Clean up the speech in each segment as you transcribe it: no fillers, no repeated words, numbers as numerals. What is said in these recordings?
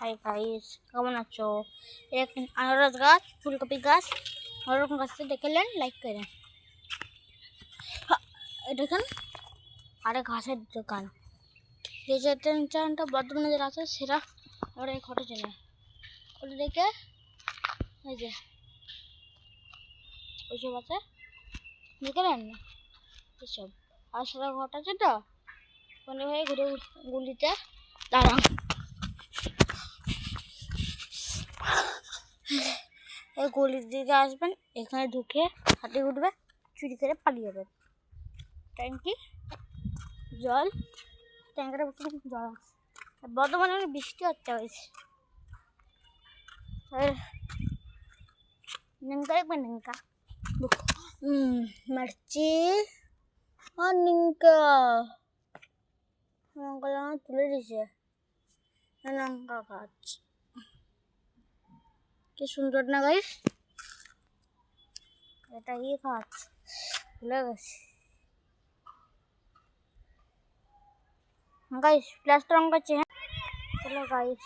Hi guys, কেমন আছো? এরকম আনারস গাছ, ফুলকপি গাছ, ওরকম গাছটা দেখলেন, লাইক করেন। দেখেন আরে ঘাসের দোকান, যে যে চ্যানেলটা বর্ধমানে যারা আছে সেরা ওরা এই ঘটে চেনে ওটা দেখে এই যে ওইসব আছে দেখলেন না এসব। আর সারা ঘট আছে তো মনে হয় ঘুরে গুলিতে দাঁড়ান। এই গলির দিকে আসবেন, এখানে ঢুকে হাতে উঠবে, চুরি করে পালিয়ে যাবেন। ট্যাঙ্কি জল, ট্যাঙ্কিটা জল আছে। বর্ধমানে অনেক বৃষ্টি হচ্ছে হয়েছে। নিঙ্কা দেখবেন, নিঙ্কা মারচি আর নিঙ্কা লঙ্কা তুলে দিছে। লঙ্কা গাছ কি সুন্দর না গাইস, এটা কি গাছ ভুলে গেছি গাইস। প্লাস্টার রং করছে। চলো গাইস,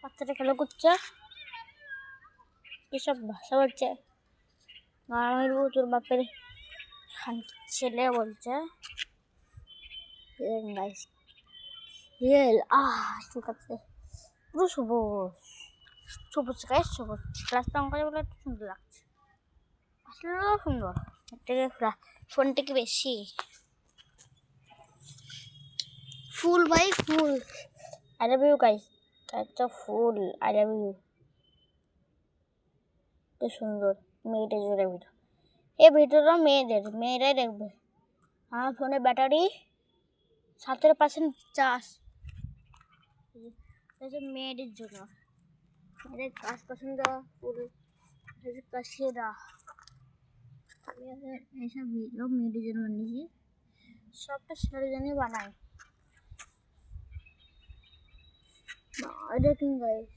বাচ্চাটা খেলা করছে, এসব ভাষা বলছে। তোর বাপের ছেলে বলছে গাইস। রিয়েল ঠিক আছে, পুরো সবুজ সবুজ গাইস, সবুজ। প্লাস্টার রং করে বলে একটু সুন্দর লাগছে, আসলেও সুন্দর। এর থেকে ফোন থেকে বেশি ফুল ভাই, ফুল। আই লাভ ইউ গাইস, একটা ফুল। I love you. কি সুন্দর মেয়েটা জুড়ে ভিডিও। এই ভিডিওটা মেয়েরাই দেখবে। আমার ফোনের ব্যাটারি 17% চার্জ। মেয়েদের জন্য মেয়েদের কাজ পছন্দ ফুল কাশিয়ে দেওয়া। আমি এইসব ভিডিও মেয়েদের জন্য বানিয়েছি, সবটা ছেলের জন্যই বানাই। দেখুন গাইস,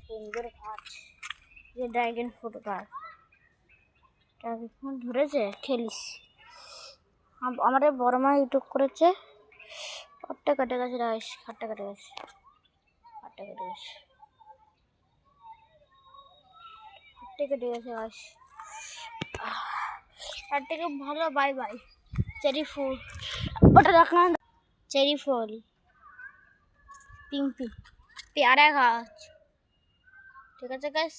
সুন্দর গাছ, যে ড্রাগন ফ্রুট গাছ। ড্রাগন ফ্রুট ধরেছে, খেলিস। আমাদের বড় মা ইউটিউব করেছে, কাটতে কাটে গেছে রাইস, কাটতে কাটে গেছে, কাটতে কেটে গেছে, কাটতে কেটে গেছে রাইস। তার থেকে ভালো বাই বাই চেরি ফুল, ওটা দেখান। চেরি ফুল পিঙ্ক পেয়ারা গাছ। ঠিক আছে গাইস।